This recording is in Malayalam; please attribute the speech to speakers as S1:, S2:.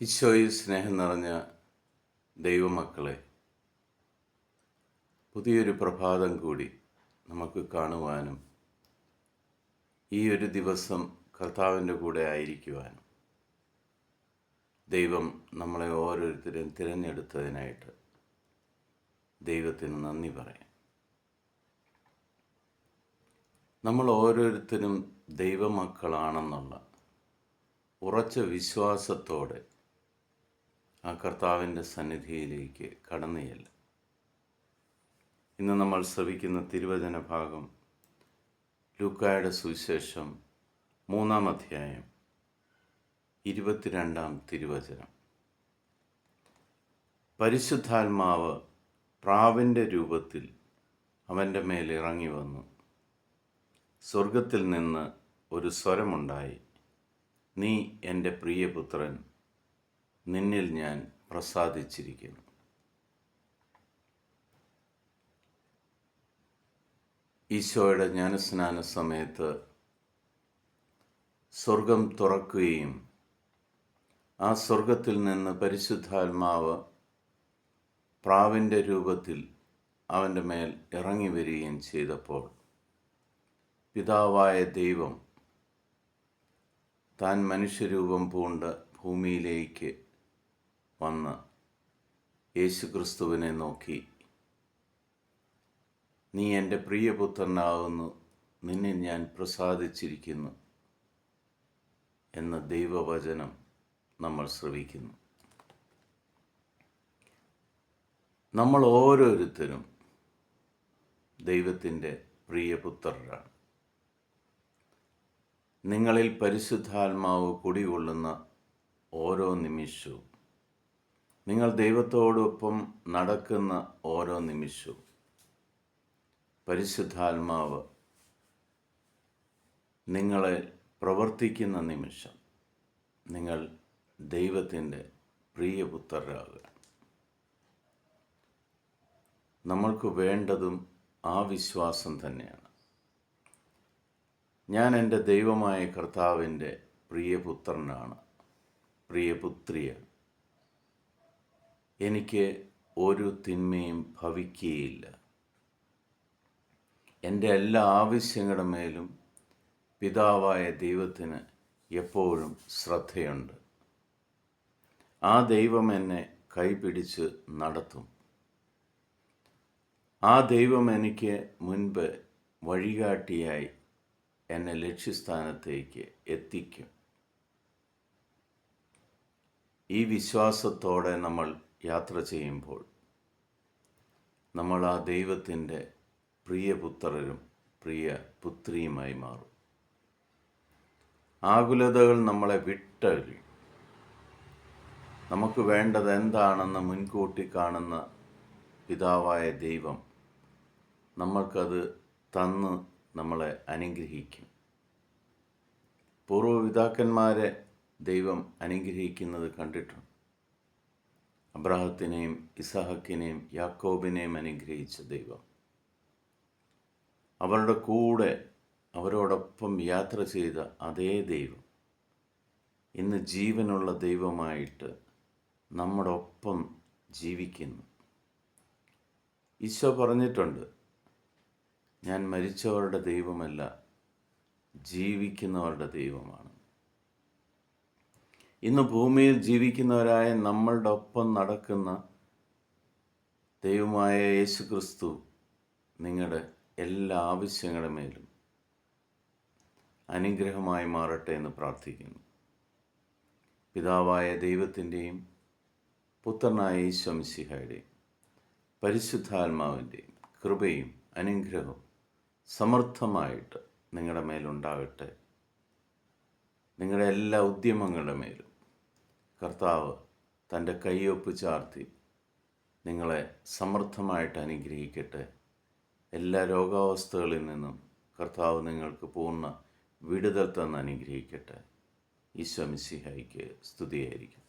S1: ഈശോയിൽ സ്നേഹം നിറഞ്ഞ ദൈവമക്കളെ, പുതിയൊരു പ്രഭാതം കൂടി നമുക്ക് കാണുവാനും ഈ ഒരു ദിവസം കർത്താവിൻ്റെ കൂടെ ആയിരിക്കുവാനും ദൈവം നമ്മളെ ഓരോരുത്തരും തിരഞ്ഞെടുത്തതിനായിട്ട് ദൈവത്തിന് നന്ദി പറയാം. നമ്മൾ ഓരോരുത്തരും ദൈവമക്കളാണെന്നുള്ള ഉറച്ച വിശ്വാസത്തോടെ ആ കർത്താവിൻ്റെ സന്നിധിയിലേക്ക് കടന്നു ചെല്ലും. ഇന്ന് നമ്മൾ ശ്രവിക്കുന്ന തിരുവചന ഭാഗം ലൂക്കായുടെ സുവിശേഷം 3-ാം അധ്യായം 22-ാം തിരുവചനം. പരിശുദ്ധാത്മാവ് പ്രാവിൻ്റെ രൂപത്തിൽ അവൻ്റെ മേൽ ഇറങ്ങി വന്നു. സ്വർഗത്തിൽ നിന്ന് ഒരു സ്വരമുണ്ടായി, നീ എൻ്റെ പ്രിയപുത്രൻ, നിന്നിൽ ഞാൻ പ്രസാദിച്ചിരിക്കുന്നു. ഈശോയുടെ ജ്ഞാനസ്നാന സമയത്ത് സ്വർഗം തുറക്കുകയും ആ സ്വർഗത്തിൽ നിന്ന് പരിശുദ്ധാത്മാവ് പ്രാവിൻ്റെ രൂപത്തിൽ അവൻ്റെ മേൽ ഇറങ്ങി വരികയും ചെയ്തപ്പോൾ പിതാവായ ദൈവം താൻ മനുഷ്യരൂപം പൂണ്ട് ഭൂമിയിലേക്ക് വന്ന് യേശുക്രിസ്തുവിനെ നോക്കി, നീ എൻ്റെ പ്രിയപുത്രനാകുന്നു, നിന്നിൽ ഞാൻ പ്രസാദിച്ചിരിക്കുന്നു എന്ന ദൈവവചനം നമ്മൾ ശ്രവിക്കുന്നു. നമ്മൾ ഓരോരുത്തരും ദൈവത്തിൻ്റെ പ്രിയപുത്രരാണ്. നിങ്ങളിൽ പരിശുദ്ധാത്മാവ് കുടികൊള്ളുന്ന ഓരോ നിമിഷവും, നിങ്ങൾ ദൈവത്തോടൊപ്പം നടക്കുന്ന ഓരോ നിമിഷവും പരിശുദ്ധാത്മാവ് നിങ്ങളെ പ്രവർത്തിക്കുന്ന നിമിഷം നിങ്ങൾ ദൈവത്തിൻ്റെ പ്രിയപുത്രരാകുക. നമ്മൾക്ക് വേണ്ടതും ആ വിശ്വാസം തന്നെയാണ്. ഞാൻ എൻ്റെ ദൈവമായ കർത്താവിൻ്റെ പ്രിയപുത്രനാണ്, പ്രിയപുത്രിയാണ്. എനിക്ക് ഒരു തിന്മയും ഭവിക്കുകയില്ല. എൻ്റെ എല്ലാ ആവശ്യങ്ങളുടെ മേലും പിതാവായ ദൈവത്തിന് എപ്പോഴും ശ്രദ്ധയുണ്ട്. ആ ദൈവം എന്നെ കൈപിടിച്ച് നടത്തും. ആ ദൈവം എനിക്ക് മുൻപ് വഴികാട്ടിയായി എന്നെ ലക്ഷ്യസ്ഥാനത്തേക്ക് എത്തിക്കും. ഈ വിശ്വാസത്തോടെ നമ്മൾ യാത്ര ചെയ്യുമ്പോൾ നമ്മൾ ആ ദൈവത്തിൻ്റെ പ്രിയപുത്രരും പ്രിയ പുത്രിയുമായി മാറും. ആകുലതകൾ നമ്മളെ വിട്ടൊഴിയും. നമുക്ക് വേണ്ടത് എന്താണെന്ന് മുൻകൂട്ടി കാണുന്ന പിതാവായ ദൈവം നമ്മൾക്കത് തന്ന് നമ്മളെ അനുഗ്രഹിക്കും. പൂർവ്വപിതാക്കന്മാരെ ദൈവം അനുഗ്രഹിക്കുന്നത് കണ്ടിട്ടുണ്ട്. അബ്രാഹത്തിനെയും ഇസഹാക്കിനെയും യാക്കോബിനെയും അനുഗ്രഹിച്ച ദൈവം അവരുടെ കൂടെ അവരോടൊപ്പം യാത്ര ചെയ്ത അതേ ദൈവം ഇന്ന് ജീവനുള്ള ദൈവമായിട്ട് നമ്മുടെ ഒപ്പം ജീവിക്കുന്നു. ഈശോ പറഞ്ഞിട്ടുണ്ട്, ഞാൻ മരിച്ചവരുടെ ദൈവമല്ല, ജീവിക്കുന്നവരുടെ ദൈവമാണ്. ഇന്ന് ഭൂമിയിൽ ജീവിക്കുന്നവരായ നമ്മളുടെ ഒപ്പം നടക്കുന്ന ദൈവമായ യേശുക്രിസ്തു നിങ്ങളുടെ എല്ലാ ആവശ്യങ്ങളുടെ മേലും അനുഗ്രഹമായി മാറട്ടെ എന്ന് പ്രാർത്ഥിക്കുന്നു. പിതാവായ ദൈവത്തിൻ്റെയും പുത്രനായ ഈശോ മിശിഹായുടെയും പരിശുദ്ധാത്മാവിൻ്റെയും കൃപയും അനുഗ്രഹവും സമർത്ഥമായിട്ട് നിങ്ങളുടെ മേലുണ്ടാകട്ടെ. നിങ്ങളുടെ എല്ലാ ഉദ്യമങ്ങളുടെ മേലും കർത്താവ് തൻ്റെ കയ്യൊപ്പ് ചാർത്തി നിങ്ങളെ സമർത്ഥമായിട്ട് അനുഗ്രഹിക്കട്ടെ. എല്ലാ രോഗാവസ്ഥകളിൽ നിന്നും കർത്താവ് നിങ്ങൾക്ക് പൂർണ്ണ വിടുതൽ തന്ന് അനുഗ്രഹിക്കട്ടെ. ഈശോ മിശിഹായ്ക്ക് സ്തുതിയായിരിക്കും.